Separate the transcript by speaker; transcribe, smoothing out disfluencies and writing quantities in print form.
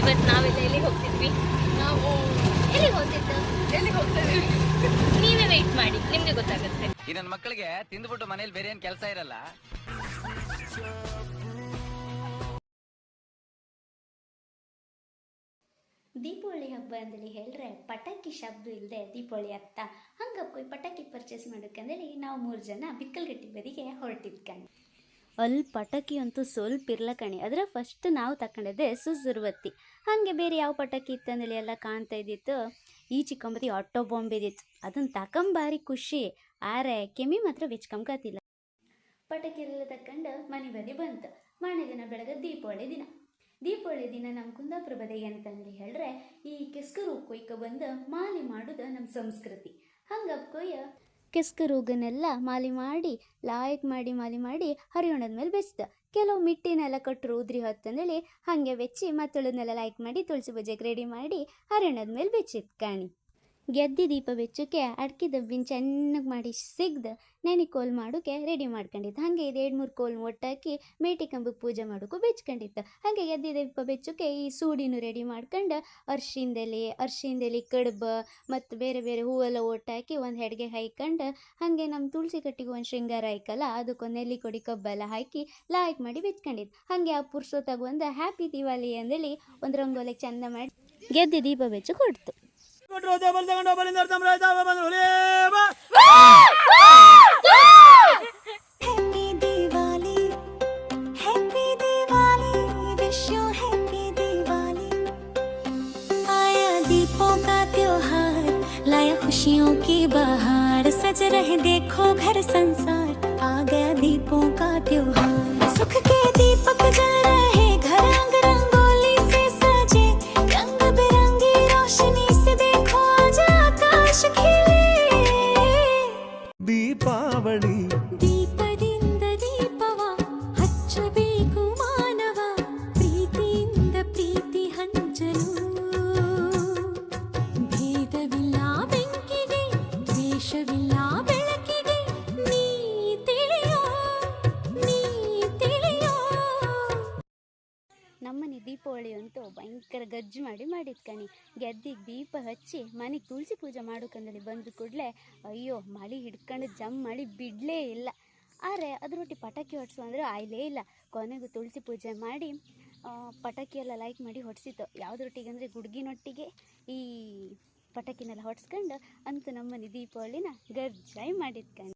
Speaker 1: ಇವತ್ತು ನಾವೆಲ್ಲ ಎಲ್ಲಿಗೆ ಹೋಗ್ತಿದ್ವಿ? ನಾವು ಎಲ್ಲಿಗೆ ಹೋಗ್ತಿದ್ವಿ ನೀವೇ ವೆಯ್ಟ್ ಮಾಡಿ, ನಿಮ್ಗೆ ಗೊತ್ತಾಗುತ್ತೆ.
Speaker 2: ಈ ನನ್ನ ಮಕ್ಕಳಿಗೆ ತಿಂದ್ಬಿಟ್ಟು ಮನೇಲಿ ಬೇರೆ ಏನ್ ಕೆಲಸ ಇರಲ್ಲ.
Speaker 3: ದೀಪಾವಳಿ ಹಬ್ಬ ಅಂದೇಳಿ ಹೇಳ್ರೆ ಪಟಾಕಿ ಶಬ್ದ ಇಲ್ಲದೆ ದೀಪಾವಳಿ ಅರ್ಥ. ಹಂಗಪ್ಪ ಪಟಾಕಿ ಪರ್ಚೇಸ್ ಮಾಡೋಕ್ಕಂದೇಳಿ ನಾವು 3 ಜನ ಬಿಕ್ಕಲ್ಗಟ್ಟಿ ಬದಿಗೆ ಹೊರಟಿದ್ಕಣಿ. ಅಲ್ಲಿ ಪಟಾಕಿ ಅಂತೂ ಸ್ವಲ್ಪ ಇರ್ಲ ಕಣಿ. ಅದರ ಫಸ್ಟ್ ನಾವು ತಗೊಂಡಿದ್ದೆ ಸುಜುರ್ಬತ್ತಿ. ಹಾಗೆ ಬೇರೆ ಯಾವ ಪಟಾಕಿ ಇತ್ತಂದೇಳಿ ಎಲ್ಲ ಕಾಣ್ತಾ ಇದ್ದಿತ್ತು. ಈ ಚಿಕ್ಕಂಬತ್ತಿ ಆಟೋ ಬಾಂಬ್ ಇದ್ದಿತ್ತು. ಅದನ್ನು ತಗೊಂಬಾರಿ ಖುಷಿ, ಆರೆ ಕೆಮ್ಮಿ ಮಾತ್ರ ಬೆಚ್ಕೊಂಬತ್ತಿಲ್ಲ. ಪಟಾಕಿ ಎಲ್ಲ ತಕೊಂಡು ಮನೆ ಬದಿ ಬಂತು. ಮಾರನೇ ದಿನ ಬೆಳಗ್ಗೆ ದೀಪಾವಳಿ ದಿನ ನಮ್ಮ ಕುಂದಾಪುರ ಬದಿಗೆ ಅಂತಂದು ಹೇಳ್ರೆ ಈ ಕೆಸ್ಕರು ಕೊಯ್ಕ ಬಂದು ಮಾಲಿ ಮಾಡೋದು ನಮ್ಮ ಸಂಸ್ಕೃತಿ. ಹಂಗಪ್ಪ ಕೊಯ್ಯ ಕೆಸ್ಕರುಗನ್ನೆಲ್ಲ ಮಾಲಿ ಮಾಡಿ ಮಾಲಿ ಮಾಡಿ ಹರಿಯೋಣದ ಮೇಲೆ ಬೆಚ್ಚಿದ. ಕೆಲವು ಮಿಟ್ಟಿನೆಲ್ಲ ಕಟ್ಟರು ಉದ್ರಿ ಹೊತ್ತಂದೇಳಿ ಹಾಗೆ ಬೆಚ್ಚಿ ಮತ್ತುಳದನ್ನೆಲ್ಲ ಲಾಯ್ಕ್ ಮಾಡಿ ತುಳಸಿ ಬಜೆಗೆ ರೆಡಿ ಮಾಡಿ ಹರಿಯೋಣದ ಮೇಲೆ ಬೆಚ್ಚಿದ್ ಕಾಣಿ. ಗೆದ್ದಿ ದೀಪ ಬೆಚ್ಚಕ್ಕೆ ಅಡ್ಕೆ ದಬ್ಬಿನ ಚೆನ್ನಾಗಿ ಮಾಡಿ ಸಿಗ್ದು ನೆನೆ ಕೋಲ್ ಮಾಡೋಕ್ಕೆ ರೆಡಿ ಮಾಡ್ಕೊಂಡಿತ್ತು. ಹಾಗೆ ಇದು 2-3 ಕೋಲ್ ಒಟ್ಟಾಕಿ ಮೇಟಿ ಕಂಬಕ್ಕೆ ಪೂಜೆ ಮಾಡೋಕ್ಕೂ ಬೆಚ್ಕೊಂಡಿತ್ತು. ಹಾಗೆ ಗೆದ್ದಿ ದೀಪ ಬೆಚ್ಚಕ್ಕೆ ಈ ಸೂಡಿನೂ ರೆಡಿ ಮಾಡ್ಕೊಂಡು ಅರ್ಶಿಂದೆಲೆ ಕಡುಬು ಮತ್ತು ಬೇರೆ ಬೇರೆ ಹೂವೆಲ್ಲ ಒಟ್ಟಾಕಿ ಒಂದು ಹೆಡ್ಗೆ ಹಾಯ್ಕೊಂಡು ಹಾಗೆ ನಮ್ಮ ತುಳಸಿ ಕಟ್ಟಿಗೆ ಒಂದು ಶೃಂಗಾರ ಹಾಕಲ್ಲ ಅದಕ್ಕೊಂದು ನೆಲ್ಲಿ ಕೊಡಿ ಕಬ್ಬೆಲ್ಲ ಹಾಕಿ ಲಾಯ್ಕ್ ಮಾಡಿ ಬೆಚ್ಕೊಂಡಿತ್ತು. ಹಾಗೆ ಆ ಪುರ್ಸೋತಾಗ ಒಂದು ಹ್ಯಾಪಿ ದಿವಾಲಿ ಅಂದೇಳಿ ಒಂದು ರಂಗೋಲಿಗೆ ಚಂದ ಮಾಡಿ ಗೆದ್ದಿ ದೀಪ ಬೆಚ್ಚು ಕೊಡ್ತು.
Speaker 4: खुशियों की बहार सज रहे देखो घर संसार आ गया दीपों का त्योहार सुख के दीपक जल रहे घर रंग रंगोली से सजे रंग बिरंगी रोशनी से देखो आज आकाश खिले दीपावली दीपदिंद दीपव हಚ್ಚಬೇಕು ಮಾನವ ಪ್ರೀತಿಯಿಂದ ಪ್ರೀತಿ ಹಂಚಲು ಭೇದವಿಲ್ಲ ಬೆಂಕಿಗೆ ದ್ವೇಷವಿಲ್ಲ ಬೆಳಕಿಗೆ ನೀ ತಿಳಿಯೋ
Speaker 3: ನಮ್ಮನೆ ದೀಪಾವಳಿ ಅಂತೂ ಭಯಂಕರ ಗಜ್ಜು ಮಾಡಿದ್ ಕಣಿ. ಗೆದ್ದಿಗೆ ದೀಪ ಹಚ್ಚಿ ಮನೆಗೆ ತುಳಸಿ ಪೂಜೆ ಮಾಡೋಕಂದೇಳಿ ಬಂದ ಕೂಡಲೇ ಅಯ್ಯೋ ಮಳೆ ಹಿಡ್ಕೊಂಡು ಜಮ್ ಮಾಡಿ ಬಿಡಲೇ ಇಲ್ಲ. ಆದರೆ ಅದರೊಟ್ಟಿಗೆ ಪಟಾಕಿ ಹೊಡ್ಸು ಅಂದರೆ ಆಯ್ಲೇ ಇಲ್ಲ. ಕೊನೆಗೂ ತುಳಸಿ ಪೂಜೆ ಮಾಡಿ ಪಟಾಕಿ ಎಲ್ಲ ಲೈಕ್ ಮಾಡಿ ಹೊಡ್ಸಿತ್ತು. ಯಾವುದ್ರೊಟ್ಟಿಗೆ ಅಂದರೆ ಗುಡ್ಗಿನೊಟ್ಟಿಗೆ ಈ ಪಟಾಕಿನೆಲ್ಲ ಹೊಡ್ಸ್ಕೊಂಡು ಅಂತೂ ನಮ್ಮನೆ ದೀಪಾವಳಿನ ಗರ್ಜಾಯಿ ಮಾಡಿದ್ ಕಣಿ.